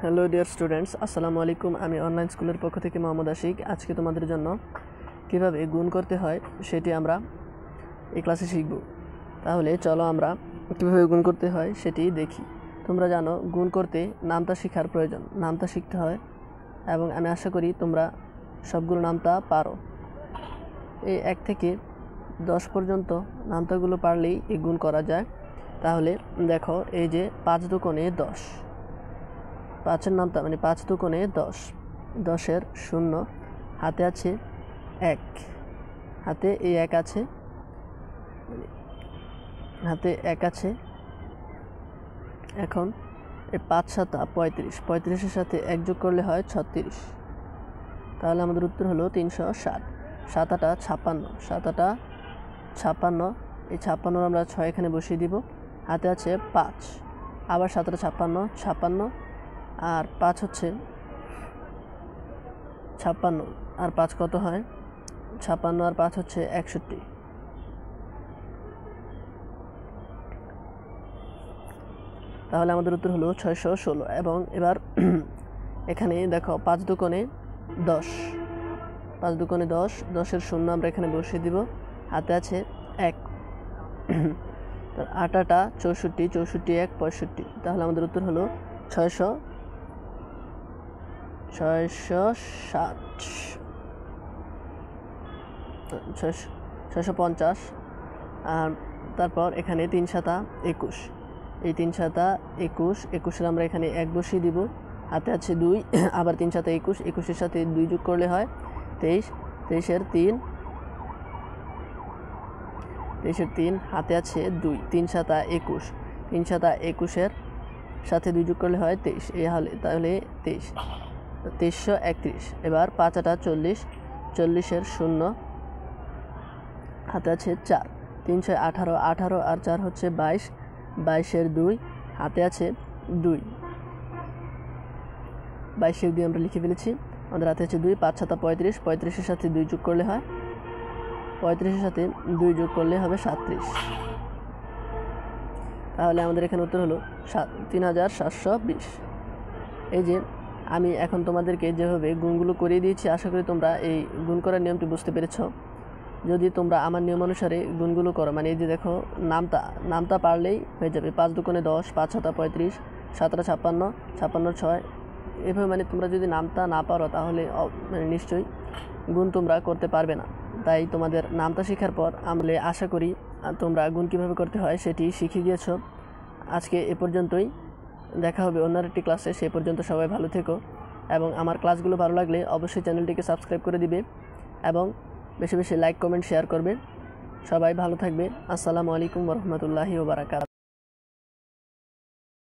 Hello dear students, আসসালামু আলাইকুম। আমি অনলাইন স্কুলের পক্ষ থেকে মোহাম্মদ আশিক। আজকে তোমাদের জন্য কিভাবে গুণ করতে হয় সেটি আমরা এই ক্লাসে শিখব। তাহলে চলো আমরা কীভাবে গুণ করতে হয় সেটি দেখি। তোমরা জানো গুণ করতে নামতা শেখার প্রয়োজন, নামতা শিখতে হয় এবং আমি আশা করি তোমরা সবগুলো নামতা পারো। এই 1 থেকে 10 পর্যন্ত নামতাগুলো পারলেই এই গুণ করা যায়। তাহলে দেখো, এই যে 5 দুগুণে 10, 5-এর নামতা মানে 5 দুগুণে 10, 10-এর 0, হাতে আছে 1, হাতে এই 1 আছে, হাতে 1 আছে। এখন এই 5-7 35, 35-এর সাথে 1 যোগ করলে হয় 36। তাহলে আমাদের উত্তর হলো 360। 7-8 56, 7-8 56, এই 56 আমরা 6 এখানে বসিয়ে দিব। হাতে আছে 5, আবার 7-8 56, 56 আর 5 হচ্ছে 56, আর 5 কত হয়? 56 আর 5 হচ্ছে 61। তাহলে আমাদের উত্তর হলো 616। এবং এবার এখানে দেখো 5 দুগুণে 10, 5 দুগুণে 10, 10-এর 0 আমরা এখানে বসিয়ে দিব। হাতে আছে 1, 8-8 64, 64 1 65। তাহলে আমাদের উত্তর হলো 650। আর তারপর এখানে 3-7 21, এই 3-7 21, 21-এর আমরা এখানে 1 বসিয়ে দিব। হাতে আছে 2, আবার 3-7 21, 21-এর সাথে 2 যোগ করলে হয় 23, 23-এর 3, 23-এর 3, হাতে আছে 2, 3-7 21, 3-7 21-এর সাথে 2 যোগ করলে হয় 23, তাহলে 23, 2331। এবার 5-8 40, 40-এর 0, হাতে আছে 4, 3-6 18, 18 আর 4 হচ্ছে 22, 22-এর 2, হাতে আছে 2, 22-এর 2 আমরা লিখে ফেলেছি। আমাদের হাতে আছে 2, 5-7 35, 35-এর সাথে 2 যোগ করলে হয় 35-এর সাথে 2 যোগ করলে হবে 37। তাহলে আমাদের এখানে উত্তর হলো 3720। এই যে আমি এখন তোমাদেরকে যেভাবে গুণগুলো করিয়ে দিয়েছি, আশা করি তোমরা এই গুণ করার নিয়মটি বুঝতে পেরেছ। যদি তোমরা আমার নিয়ম অনুসারে গুণগুলো করো, মানে এই যে দেখো নামতা পারলেই হয়ে যাবে। 5 দুগুণে 10, 5-7 35, 7-8 56, 56 6, এভাবে মানে তোমরা যদি নামতা না পারো তাহলে মানে নিশ্চয়ই গুণ তোমরা করতে পারবে না। তাই তোমাদের নামতা শেখার পর আমরা আশা করি তোমরা গুণ কীভাবে করতে হয় সেটি শিখে গিয়েছো। আজকে এ পর্যন্তই, দেখা হবে অন্য একটি ক্লাসে। সে পর্যন্ত সবাই ভালো থেকো এবং আমার ক্লাসগুলো ভালো লাগলে অবশ্যই চ্যানেলটিকে সাবস্ক্রাইব করে দিবে এবং বেশি বেশি লাইক কমেন্ট শেয়ার করবে। সবাই ভালো থাকবে। আসসালামু আলাইকুম ওয়া রাহমাতুল্লাহি ওয়া বারাকাতুহু।